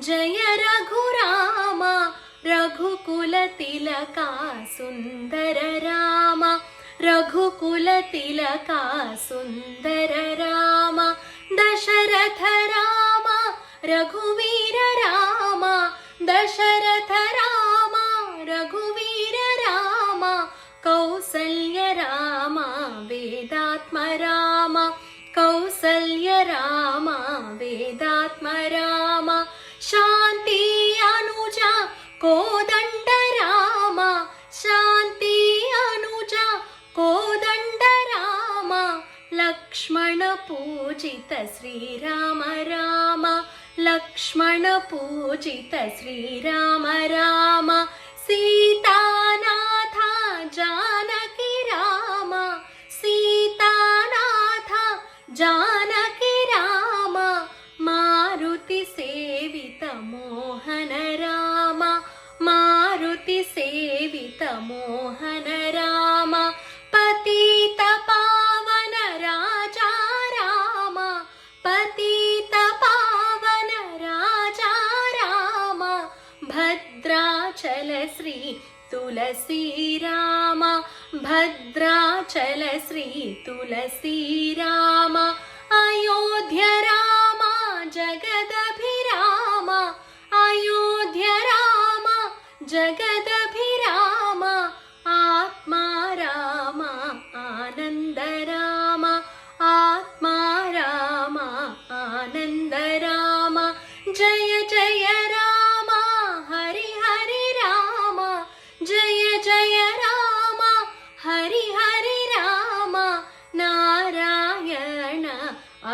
जय रघुराम रघुकुलतिलका सुन्दर राम रघुकुलतिलका सुन्दर राम दशरथ राम रघुवीर राम दशरथ राम रघुवीर राम कौसल्य राम वेदात्म राम कौसल्य राम वेदात्म राम शान्ति अनुजा कोदण्ड राम शान्ति अनुजा कोदण्ड राम लक्ष्मण पूजित श्रीराम राम लक्ष्मण पूजित श्रीराम राम सीतानाथ जानकी राम सीतानाथ जानकी राम मारुति सेवित मोहन राम मारुति सेवित मोहन राम पतित पावन राजा राम पतित पावन राजा राम भद्राचल श्री तुलसी राम भद्राचल श्री तुलसी राम अयोध्य राम जगदभिराम अयोध्य राम जगदभिराम आत्मा राम आनंद राम आत्मा राम आनंद राम जय जय राम हरि हरि राम जय जय राम हरि हरि राम नारायण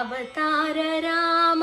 अवतार राम